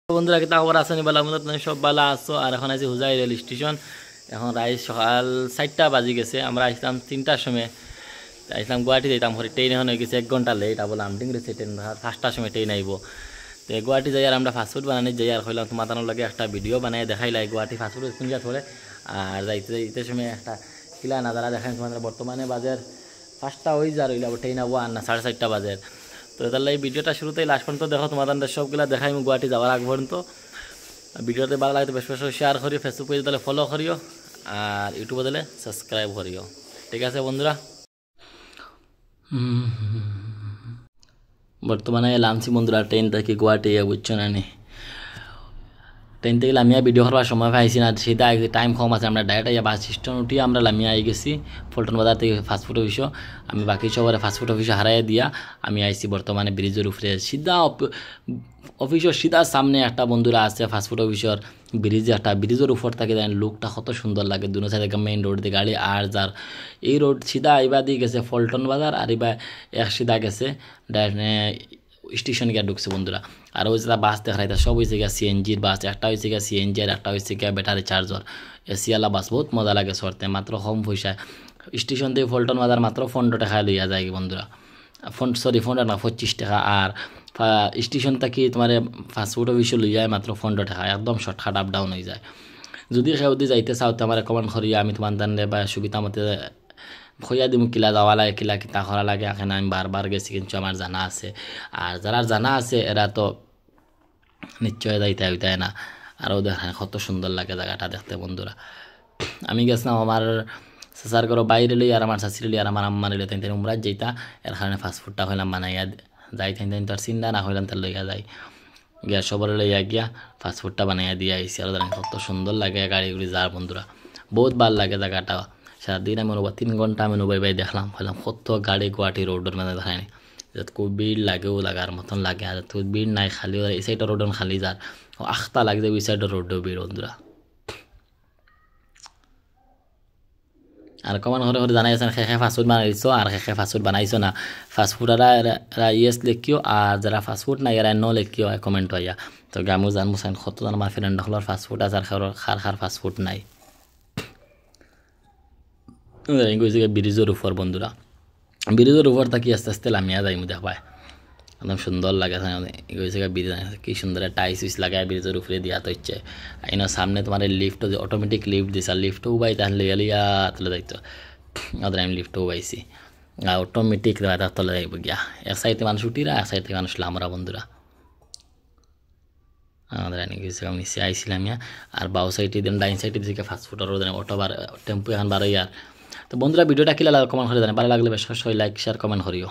বন্ধুরা কিতা খবর আছেন বলা আমাদের সব ভালো আছো আর এখন আছি হুজাই রেল স্টেশন। এখন রাত সকাল 4টা বাজি গেছে। আমরা আসলাম 3টার সময়, আসলাম গুয়াহাটি যাইতাম ঘরে। ট্রেন এখন হয়ে গেছে 1 ঘন্টা লেট। আবার আমডিং রয়েছে ট্রেন 5টার সময় ট্রেন আইব। তো গুয়াহাটি যাই আর আমরা ফাস্টফুড বানানি যাই আর হইলাম তোমার লাগে একটা ভিডিও বানাই দেখাইলাই গুয়াহাটি ফাস্টফুড কোনটা ধরে। আর যাইতে যাইতে সময় একটা কিলা নাজারা দেখাই তোমাদের। বর্তমানে বাজার 5টা হয়ে যা রইল, আবার ট্রেন আবো আর না 4:30 বাজার। তো তাহলে এই ভিডিওটা শুরুতেই লাস্ট পর্যন্ত দেখো, তোমাদের সবগুলা দেখাই গুয়াহাটি যাওয়ার আগ পর্যন্ত। ভিডিওতে ভালো লাগতে বেশ বেশ শেয়ার করিও, ফেসবুক পেজ তাহলে ফলো করিও আর ইউটিউবে দিলে সাবস্ক্রাইব করিও। ঠিক আছে বন্ধুরা, বর্তমানে লামছি বন্ধুরা ট্রেন থেকে গুয়াহাটি বুঝছো না নি। ট্রেন থেকে লামিয়া ভিডিও করার সময় পাইছি না, সেটা টাইম কম আছে। আমরা ডাইরেক্ট বাস স্টেশন উঠিয়ে আমরা লামিয়া আই গেছি পল্টন বাজার থেকে ফাস্টফুড অফিসও। আমি বাকি সবার ফাস্টফুড অফিসে হারাই দিয়া আমি আইছি বর্তমানে ব্রিজের উপরে। সিধা অফিসের সিধা সামনে একটা বন্ধুরা আছে ফাস্টফুড অফিসের ব্রিজে, একটা ব্রিজের উপর থাকে দেন লুকটা কত সুন্দর লাগে। দুনো সাইডে মেইন রোড দিয়ে গাড়ি আর যার এই রোড সিধা আইবা দিয়ে গেছে পল্টন বাজার, আর এবার এক সিধা গেছে স্টেশন গিয়ে ঢুকছে বন্ধুরা। আর ওই যে বাস দেখা যায় সব হয়েছে গিয়া সিএনজির বাস, একটা হয়েছে গিয়া সিএনজি আর একটা হয়েছে গিয়া ব্যাটারি চার্জার এসিওয়ালা বাস। বহুত মজা লাগে সরতে, মাত্র কম পয়সায়। স্টেশন থেকে পল্টন বাজার মাত্র 15 টাকায় লইয়া যায় বন্ধুরা। 15 না 25 টাকা। আর স্টেশন থেকে তোমার ফাস্টফুড অফিসে লই যায় মাত্র 15 টাকা। একদম শর্টকাট আপ ডাউন হয়ে যায়। যদি সৌদি যাইতে চাও তো আমার রেকমেন্ড করিয়া আমি তোমার দানে বা সুবিধা মতে খইয়া দিমু কিলা যাওয়া লাগে কিলা কিতা করা লাগে। এখানে আমি বারবার গেছি কিন্তু আমার জানা আছে। আর যারা জানা আছে এরা তো নিশ্চয় যাইতে হইতে না। আরও দেখেন কত সুন্দর লাগে জায়গাটা দেখতে বন্ধুরা। আমি গেছিলাম আমার চাচার ঘর বাইরে লই আর আমার শাশুড়ি লই আর আমার আম্মা লইলে তাই উমরাত যাইতা। এর কারণে ফাস্টফুডটা হইলাম বানাইয়া যাই তাই তার চিন্তা না হইলাম তার লইয়া যাই গিয়া সবার লইয়া গিয়া ফাস্টফুডটা বানাইয়া দিয়ে আইসি। আর দেখেন কত সুন্দর লাগে গাড়িগুলি যার বন্ধুরা, বহুত ভাল লাগে জায়গাটা। সারাদিন আমি 3 ঘন্টা আমি বাই দেখলাম হইলাম কত গাড়ি গুয়াহাটি রোডের মধ্যে দেখায়নি। যাতে খুব ভিড় লাগেও লাগার মতন লাগে, আর খুব ভিড় নাই খালি এই সাইডের রোড খালি যার আখতা লাগছে ওই সাইডের রোডেও ভিড় বন্ধুরা। আর কমান ঘরে ঘরে জানাইছেন খেখে ফাস্টফুড বানাইছো আর খেখে ফাস্টফুড বানাইছো না। ফাস্টফুড এরা ইয়েস লেখিও আর যারা ফাস্টফুড নাই এরা ন লেখিও কমেন্ট হইয়া। তো আমিও জানবো চাইন কতজন আমার ফ্রেন্ড হলোর ফাস্টফুড আছে আর খার ফাস্টফুড নাই। গেছে ব্রিজের উপর বন্ধুরা, ব্রিজের উপর থাকি আস্তে আস্তে লামিয়া যাই দেখবাই একদম সুন্দর লাগে। গেছে ব্রিজ কি সুন্দর টাইস উইস লাগায় ব্রিজের উপরে দিয়া তো ইচ্ছে। আইনা সামনে তোমার লিফট অটোমেটিক লিফট দিছে, আর লিফটও উবাই তাহলে লিয়া লিয়া তুলে যাইতো। ওদের আমি লিফটও উবাইছি আর অটোমেটিক তলে যাইব গিয়া। এক সাইডে মানুষ উঠিরা এক সাইড থেকে মানুষ লামরা বন্ধুরা। আমাদের এনে গেছে আমি নিচে আইছিলাম ইয়া। আর বাউ সাইডে দেন ডাইন সাইডে দিকে ফাস্টফুডের অটো টেম্পু এখন বারো ইয়ার। তো বন্ধুরা ভিডিওটা কিলা লাগে কমেন্ট করে জানে, ভালো লাগলে বেশ লাইক শেয়ার কমেন্ট করিও।